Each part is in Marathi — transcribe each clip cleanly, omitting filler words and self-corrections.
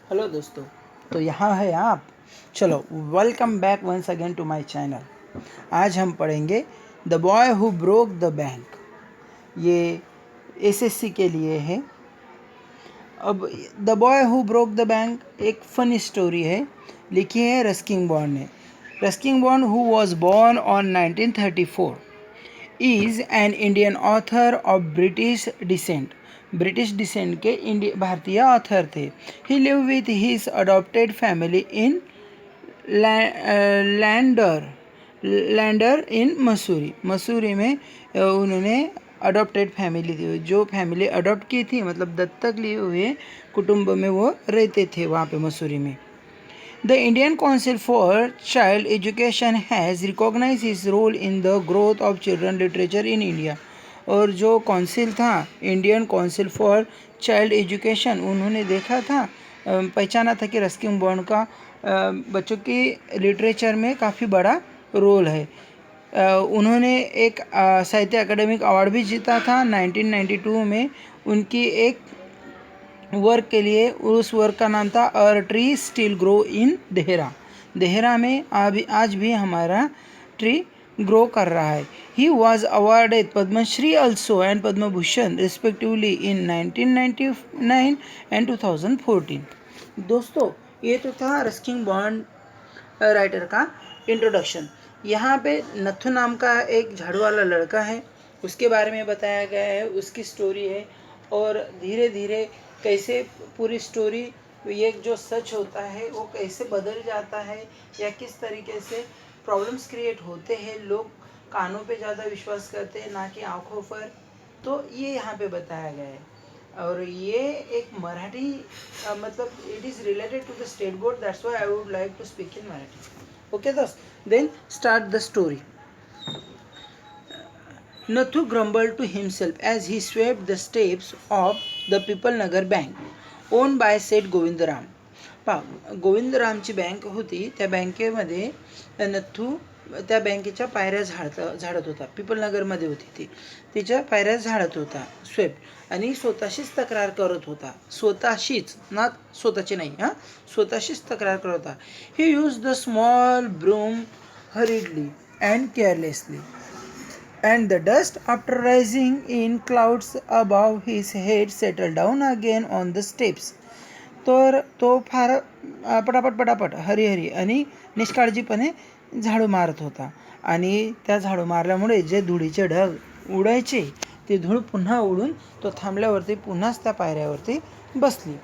हेलो दोस्तों, तो यहाँ है आप। चलो, welcome back once again to my channel. आज हम पढ़ेंगे the boy who broke the bank. ये एसएससी के लिए है। अब the boy who broke the bank एक फनी स्टोरी है, लिखी है रस्किन बॉन्ड ने। Ruskin Bond who was born on 1934 is an Indian author of British descent. British descent के भारतीय ऑथर थे। He live with his adopted family in Landour lander in Mussoorie. Mussoorie में उन्होंने अडॉप्टेड फैमिली थी, जो फैमिली अडॉप्ट की थी, मतलब दत्तक लिए हुए कुटुंब में वो रहते थे वहाँ पे मसूरी में। The Indian Council for Child Education has recognized his role in the growth of children literature in India. और जो काउंसिल था, Indian council for child education, उन्होंने देखा था, पहचाना था कि रस्किन बॉन्ड का बच्चों की लिटरेचर में काफ़ी बड़ा रोल है। उन्होंने एक साहित्य अकेडमिक अवार्ड भी जीता था 1992 में। उनकी एक वर्क के लिए, उस वर्क का नाम था a tree still grow in Dehra. Dehra में आज भी हमारा ट्री ग्रो कर रहा है। He was awarded Padmashri also and Padma Bhushan respectively in 1999 and 2014। दोस्तों, ये तो था रस्किन बॉन्ड राइटर का इंट्रोडक्शन। यहाँ पे नथु नाम का एक झाड़ू वाला लड़का है, उसके बारे में बताया गया है, उसकी स्टोरी है। और धीरे धीरे कैसे पूरी स्टोरी, ये जो सच होता है वो कैसे बदल जाता है, या किस तरीके से प्रॉब्लम्स क्रिएट होते हैं। लोग कानों पे ज़्यादा विश्वास करते हैं ना कि आँखों पर। तो ये यहाँ पे बताया गया है। और ये एक मराठी, मतलब it is related to the state board, that's why I would like to speak in Marathi. Okay दोस्त, then start the story. Nathu grumbled to himself as he swept the steps of the People Nagar bank, owned by Seth Govindaram. गोविंदरामची बँक होती, त्या बँकेमध्ये नथू त्या बँकेच्या पायऱ्या झाडत होता. पिपलनगरमध्ये होती ती, तिच्या पायऱ्या झाडत होता स्वेप्ट, आणि स्वतःशीच तक्रार करत होता. स्वतःशीच, ना स्वतःची नाही, स्वतःशीच तक्रार करत होता. He use the small broom hurriedly and carelessly, and the dust, after rising in clouds above his head, settled down again on the steps. तर तो फार पटापट हरिहरी आणि निष्काळजीपणे झाडू मारत होता. आणि त्या झाडू मारल्यामुळे जे धुळीचे ढग उडायचे, ते धूळ पुन्हा उडून तो थांबल्यावरती पुन्हाच त्या पायऱ्यावरती बसली.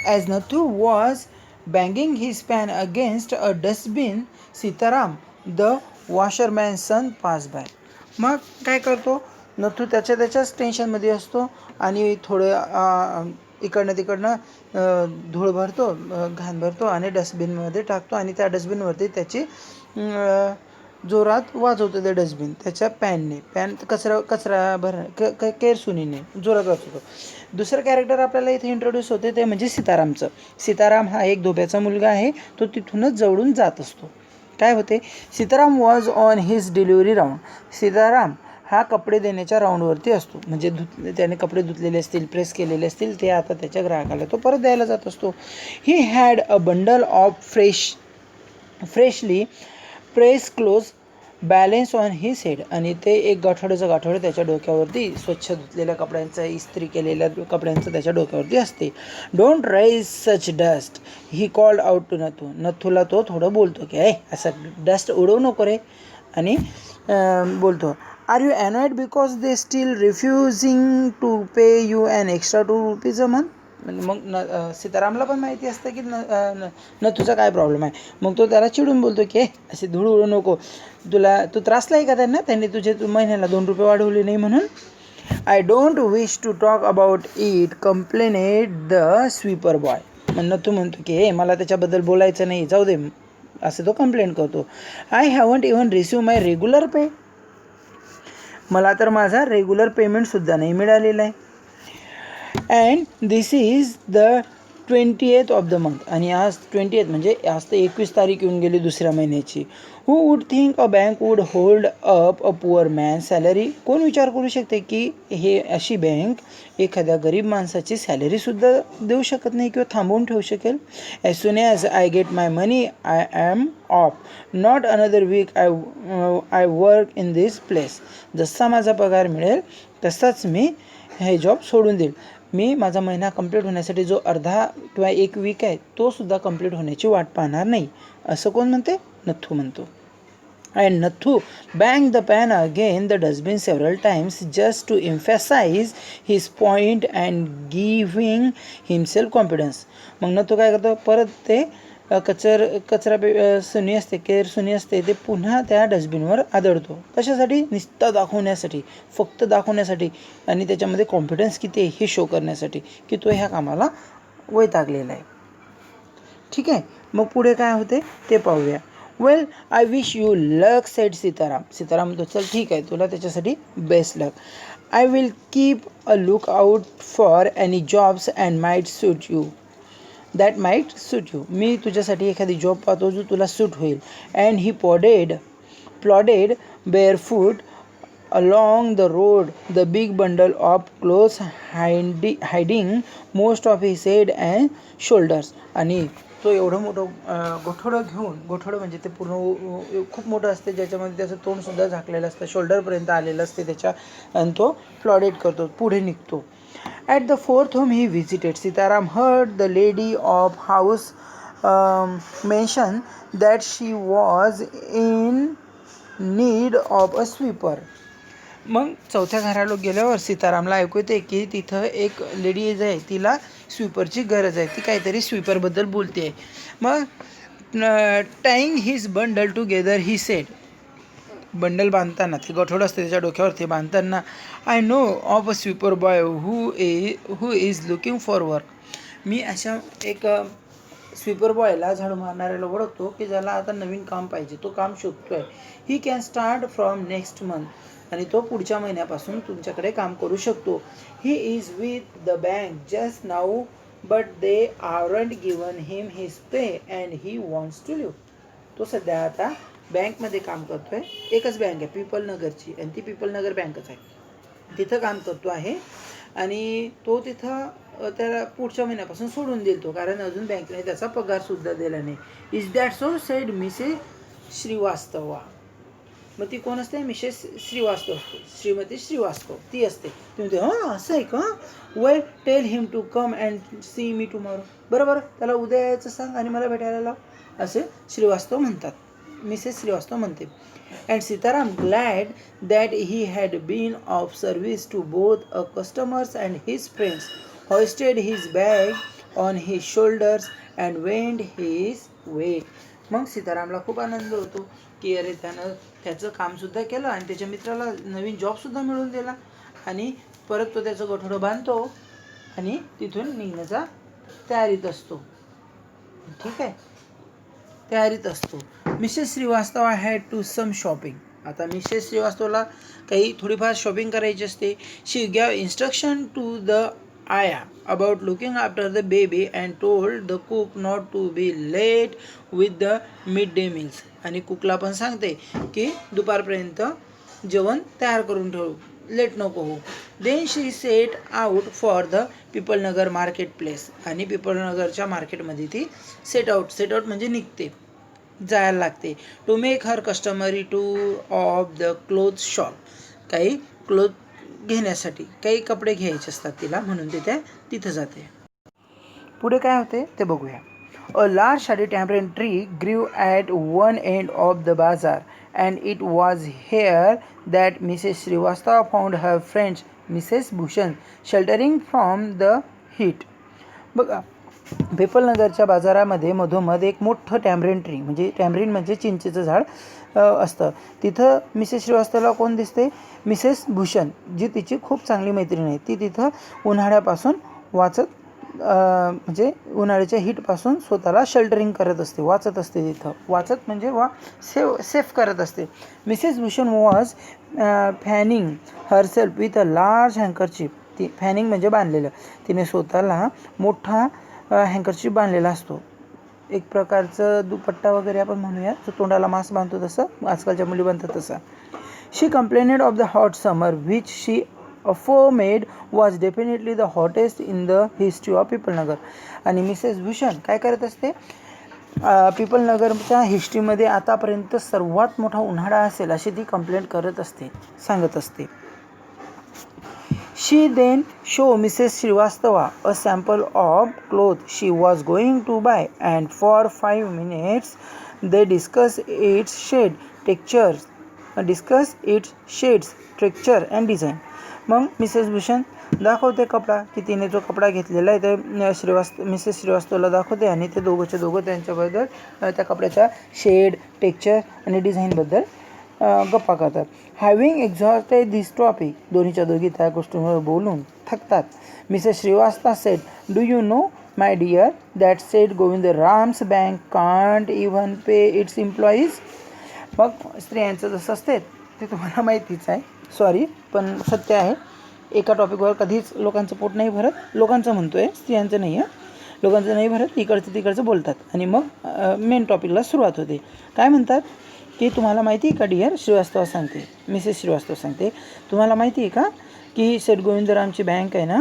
As Nathu was banging his pan against a dustbin, Sitaram the washerman son pass by. मग काय करतो नथू, त्याच्याच टेन्शनमध्ये असतो आणि थोडं इकडनं तिकडनं धूळ भरतो, घाण भरतो आणि डस्टबिनमध्ये टाकतो, आणि त्या डस्टबिनवरती त्याची जोरात वाजवतो ते डस्टबिन त्याच्या पॅन कचरा केरसुनीने जोरात वाजवतो. दुसरं कॅरेक्टर आपल्याला इथे इंट्रोड्यूस होते, ते म्हणजे सीतारामचं. सीताराम हा एक धोब्याचा मुलगा आहे. तो तिथूनच जवळून जात असतो. काय होते, Sitaram was on his delivery round. Sitaram हा कपडे देण्याच्या राऊंडवरती असतो, म्हणजे त्याने कपडे धुतलेले असतील, प्रेस केलेले असतील, ते आता त्याच्या ग्राहकाला तो परत द्यायला जात असतो. He had a bundle of freshly press close balance on his head, आणि ते एक गाठोडं त्याच्या डोक्यावरती, स्वच्छ धुतलेल्या कपड्यांचा, इस्त्री केलेल्या कपड्यांचं त्याच्या डोक्यावरती असते. Don't raise such dust, he called out to Nathu. नथूला तो थोडं बोलतो की असं डस्ट उडवू नको रे, आणि बोलतो, are you annoyed because they still refusing to pay you an extra ₹2 a month. मग सीतारामला पण माहिती असतं की नथूचा काय प्रॉब्लेम आहे. मग तो त्याला चिडून बोलतो की असे धूळ उडू नको, तू त्रासला आहे का त्यांनी तुझे महिन्याला ₹2 वाढवले नाही म्हणून. I don't wish to talk about it, complained the sweeper boy. Nathu म्हणतो की मला त्याच्याबद्दल बोलायचं नाही, जाऊ दे, असं तो कंप्लेंट करतो. I haven't even receive my regular pay, मला तर माझा रेग्युलर पेमेंटसुद्धा नाही मिळालेला आहे. And this is the 20th of the month आणि आज 20th म्हणजे आज तर 21 तारीख येऊन गेली दुसऱ्या महिन्याची. Who would think a bank would hold up a poor man salary. कोण विचार करू शकते की हे अशी बँक एखाद्या गरीब माणसाची सॅलरीसुद्धा देऊ शकत नाही किंवा थांबवून ठेवू शकेल. As soon as I get my money I am of. Not another week I work in this place. जसा माझा पगार मिळेल तसाच मी हे जॉब सोडून देईल. मी माझा महिना कंप्लीट होण्यासाठी जो अर्धा किंवा 1 वीक आहे तो सुद्धा कंप्लीट होण्याची वाट पाहणार नाही. असं कोण म्हणते? नथू म्हणतो. And Nathu banged the pan against the dustbin several times just to emphasize his point and giving himself confidence. मग नथू काय करतो? परत ते कचरा सुनी असते, केर सुनी असते, ते पुन्हा त्या डस्टबिनवर आदळतो. कशासाठी? नुसतं दाखवण्यासाठी, फक्त दाखवण्यासाठी आणि त्याच्यामध्ये कॉन्फिडन्स किती आहे हे शो करण्यासाठी की तो ह्या कामाला वैतागलेला आहे. ठीक आहे. मग पुढे काय होते ते पाहूया. Well I wish you luck said Sitaram. Sitaram म्हणतो चल ठीक आहे, तुला त्याच्यासाठी best luck. I will keep a look out for any jobs and might suit you. That might suit you. मी तुझ्यासाठी एखादी जॉब पाहतो जो तुला सूट होईल. And he plodded barefoot along the road, the big bundle of clothes hiding most of his head and shoulders. आणि तो एवढं मोठं गोठोडं म्हणजे ते पूर्ण खूप मोठं असते, ज्याच्यामध्ये त्याचं तोंडसुद्धा झाकलेलं असतं, शोल्डरपर्यंत आलेलं असते त्याच्या, आणि तो प्लॉडेड करतो, पुढे निघतो. At the fourth home he visited. Sitaram heard the lady of house mention that she was in need of a sweeper. मग चौथ्या घराला गेल्यावर सीतारामला ऐकू येते की तिथं एक लेडीज आहे, तिला स्वीपरची गरज आहे, ती काहीतरी स्वीपरबद्दल बोलते आहे. मग tying his bundle together he said. Bundle बांधताना, ते गठोड असते त्याच्या डोक्यावरती बांधताना, I know of a sweeper boy who is looking for work. मी अशा एक स्वीपर बॉयला, झाडू मारणाऱ्याला ओळखतो की ज्याला आता नवीन काम पाहिजे, तो काम शोधतो आहे. He can start from next month. आणि तो पुढच्या महिन्यापासून तुमच्याकडे काम करू शकतो. He is with the bank just now but they aren't given him his pay and he wants to leave. तो सध्या आता बँकमध्ये काम करतो आहे. एकच बँक आहे पीपल नगरची, आणि ती पीपल नगर बँकच आहे. तिथं काम करतो आहे आणि तो तिथं त्याला पुढच्या महिन्यापासून सोडून देईल तो, कारण अजून बँकेने त्याचा पगारसुद्धा दिला नाही. Is that so sed Mrs Srivastava. मग ती कोण असते? मिसेस श्रीवास्तव असते, श्रीमती श्रीवास्तव ती असते. ती म्हणते हां असं आहे का? Well tell him to come and see me tomorrow. बरोबर, त्याला उद्या यायचं सांग आणि मला भेटायला लाव, असे श्रीवास्तव म्हणतात, मिसेस श्रीवास्तव म्हणते. And Sitaram glad that he had been of service to both a customers and his friends, hoisted his bag on his shoulders and went his way. मग सीतारामला खूप आनंद होतो की अरे त्यानं त्याचं कामसुद्धा केलं आणि त्याच्या मित्राला नवीन जॉबसुद्धा मिळवून दिला, आणि परत तो त्याचं गठोडं बांधतो आणि तिथून निघण्याचा तयारीत असतो. ठीक आहे, तयारीत असतो. Mrs Srivastava had to some shopping. आता मिसेस श्रीवास्तवला काही थोडीफार शॉपिंग करायची असते. She gave instruction to the ayah about looking after the baby and told the cook not to be late with the midday meals. आणि कुकला पण सांगते की दुपारपर्यंत जेवण तयार करून ठेवू, लेट नको हो. Then she set out for the Peepalnagar market place. आणि पीपलनगरच्या मार्केटमध्ये ती सेट आउट म्हणजे निघते, जायला लागते. To make her customary tour of the cloth shop. काही क्लोथ घेण्यासाठी, काही कपडे घ्यायचे असतात तिला, म्हणून तिथं जाते. पुढे काय होते ते बघूया. A large shady tamarind tree grew at one end of the bazaar and it was here that Mrs Shrivastava found her friends Mrs Bhushan sheltering from the heat. बघा, पीपलनगरच्या बाजारामध्ये मधोमध एक मोठं टॅम्परेन म्हणजे चिंचेचं झाड असतं. तिथं मिसेस श्रीवास्तवला कोण दिसते? मिसेस भूषण, जी तिची खूप चांगली मैत्रीण आहे. ती तिथं उन्हाळ्यापासून म्हणजे उन्हाळ्याच्या हीटपासून स्वतःला शेल्टरिंग करत असते, वाचत असते. तिथं वाचत म्हणजे सेफ करत असते. Mrs Bhushan was fanning herself with a large handkerchief. ती फॅनिंग म्हणजे बांधलेलं. तिने स्वतःला मोठा हँकरशिप बांधलेला असतो, एक प्रकारचं दुपट्टा वगैरे आपण म्हणूया, जो तोंडाला मास्क बांधतो तसं आजकालच्या मुली बांधतात तसा. She complained of the hot summer which she affirmed was definitely the hottest in the history of Pipalnagar. आणि मिसेस भूषण काय करत असते, पिपलनगरच्या हिस्ट्रीमध्ये आतापर्यंत सर्वात मोठा उन्हाळा असेल अशी ती कंप्लेंट करत असते, सांगत असते. She then show Mrs. Srivastava a sample of clothes she was going to buy, and for 5 minutes they discuss its shades, texture and design. मग मिसेस भूषण दाखवते कपडा, की तिने जो कपडा घेतलेला आहे ते मिसेस श्रीवास्तवला दाखवते, आणि ते दोघं त्यांच्याबद्दल त्या कपड्याच्या शेड, टेक्चर आणि डिझाईनबद्दल गप्पा करतात. हॅव्हिंग एक्झॉस्टेड दिस टॉपिक, दोन्हीच्या दोघी त्या गोष्टींवर बोलून थकतात. Mrs Shrivastava said, do you know my dear that said Govind Ram's bank can't even pay its employees. मग स्त्रियांचं जसं असते ते तुम्हाला माहितीच आहे, सॉरी पण सत्य आहे. एका टॉपिकवर कधीच लोकांचं पोट नाही भरत, लोकांचं म्हणतो आहे, स्त्रियांचं नाही आहे, लोकांचं नाही भरत, इकडचं तिकडचं बोलतात आणि मग मेन टॉपिकला सुरुवात होते. काय म्हणतात की तुम्हाला माहिती आहे का डिअर, श्रीवास्तव सांगते, मिसेस श्रीवास्तव सांगते, तुम्हाला माहिती आहे का की सेठ गोविंदरामची बँक आहे ना,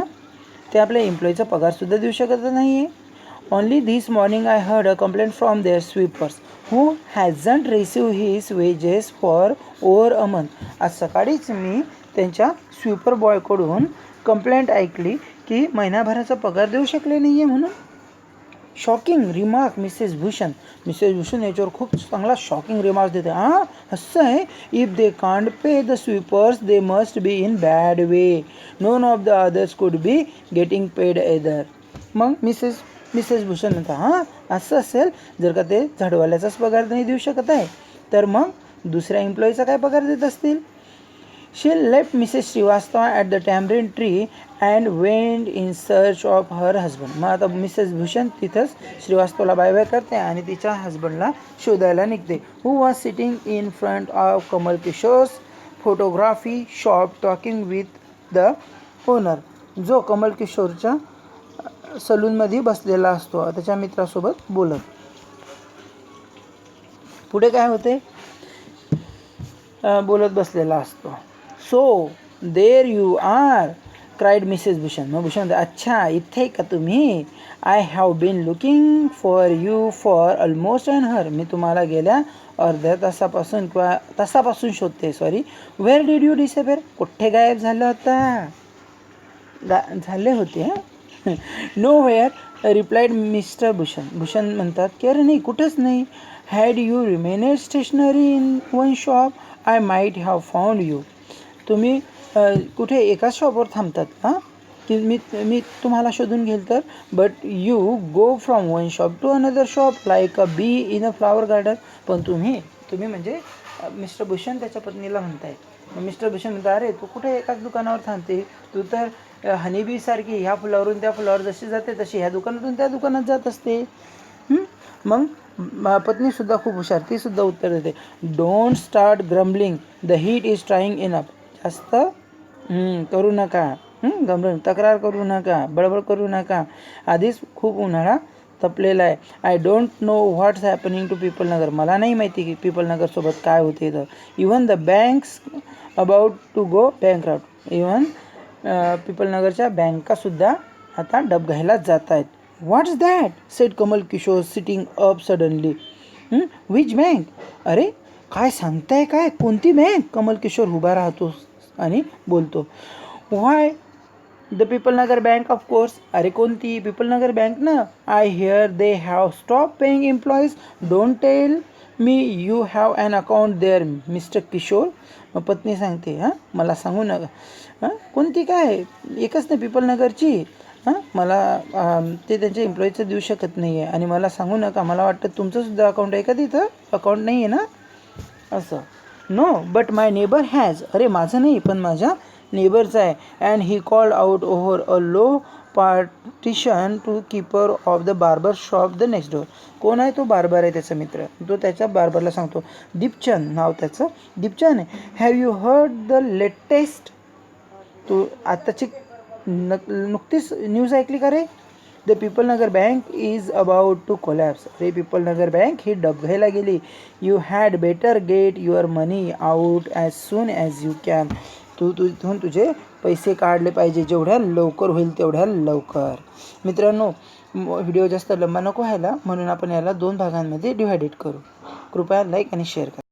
ते आपल्या एम्प्लॉईचा पगारसुद्धा देऊ शकत नाही आहे. Only this morning I heard a complaint from their sweepers who hasn't receive his wages for over a month. आज सकाळीच मी त्यांच्या स्वीपर बॉयकडून कंप्लेंट ऐकली की महिनाभराचा पगार देऊ शकले नाही आहे म्हणून. Shocking remark Mrs Bhushan. Mrs Bhushan याच्यावर खूप चांगला शॉकिंग रिमार्क देते. असं आहे, if they can't pay the sweepers they must be in bad way, non of the others could be getting paid either. मग मिसेस भूषण म्हणतात, असं असेल, जर का ते झाडवाल्याचाच पगार नाही देऊ शकत आहे तर मग दुसऱ्या एम्प्लॉईचा काय पगार देत असतील. She left Mrs. Srivastava at the tamarind tree and went in search of her husband. मग आता मिसेस भूषण तिथंच श्रीवास्तवला बाय करते आणि तिच्या हस्बंडला शोधायला निघते. Who was sitting in front of Kamal Kishore's photography shop talking with the owner. जो कमल किशोरच्या सलूनमध्ये बसलेला असतो त्याच्या मित्रासोबत बोलत. पुढे काय होते, बोलत बसलेला असतो. So there you are cried Mrs Bhushan. मग भूषण, अच्छा इथे का तुम्ही. I have been looking for you for almost an hour. मी तुम्हाला गेल्या अर्ध्या तासापासून शोधते. Sorry, where did you disappear. कुठे गायब झाला होता, झाले होते. Nowhere replied Mr Bhushan. Bhushan म्हणतात की अरे नाही, कुठंच नाही. Had you remained stationary in one shop I might have found you. तुम्ही कुठे एकाच शॉपवर थांबतात की मी तुम्हाला शोधून घेईल तर. But you go from one shop to another shop like a bee in a flower garden. पण तुम्ही म्हणजे मिस्टर भूषण त्याच्या पत्नीला म्हणताय. मिस्टर भूषण म्हणतात, अरे तू कुठे एकाच दुकानावर थांबते, तू तर हनीबी सारखी ह्या फुलावरून त्या फुलावर जशी जाते तशी ह्या दुकानातून त्या दुकानात जात असते. मग पत्नीसुद्धा खूप हुशार, तीसुद्धा उत्तर देते, don't start grumbling, the heat is trying enough. जास्त करू नका, तक्रार करू नका, बडबड करू नका, आधीच खूप उन्हाळा तपलेला आहे. I don't know what's happening to Pipalnagar. मला नाही माहिती की पिपलनगरसोबत काय होते तर. Even the banks about to go bankrupt. इवन पिपलनगरच्या बँकासुद्धा आता डबघाईलाच जात आहेत. What's that said Kamal Kishore sitting up suddenly. Which bank. अरे काय सांगताय, काय कोणती बँक. कमल किशोर उभा राहतो आणि बोलतो, why the Pipalnagar bank of course. अरे कोणती, पिपलनगर बँक ना. I hear they have stop paying employees. Don't tell me you have an account there Mr Kishore. मग पत्नी सांगते, मला सांगू नका. कोणती काय, एकच ना पिपलनगरची. मला ते त्यांच्या एम्प्लॉईचं देऊ शकत नाही आहे आणि मला सांगू नका. मला वाटतं तुमचंसुद्धा अकाउंट आहे का तिथं. अकाउंट नाही आहे ना असं. No but my neighbour has. अरे माझं नाही पण माझ्या नेबरचं आहे. And he called out over a low partition to keeper of the barber shop the next door. कोण आहे तो, बार्बर आहे त्याचा मित्र. तो त्याच्या बार्बरला सांगतो, दीपचंद नाव त्याचं, Deepchand have you heard the latest. तू आत्ताची नुकतीच न्यूज ऐकली का रे. The Pipalnagar bank is about to collapse. अरे पीपलनगर बँक ही डबघाईला गेली. You had better get your money out as soon as you can. तू इथून तुझे पैसे काढले पाहिजे जेवढ्या लवकर होईल तेवढ्या लवकर. मित्रांनो, व्हिडिओ जास्त लंबा नको व्हायला म्हणून आपण याला 2 भागांमध्ये डिव्हायडेड करू. कृपया लाईक आणि शेअर करा.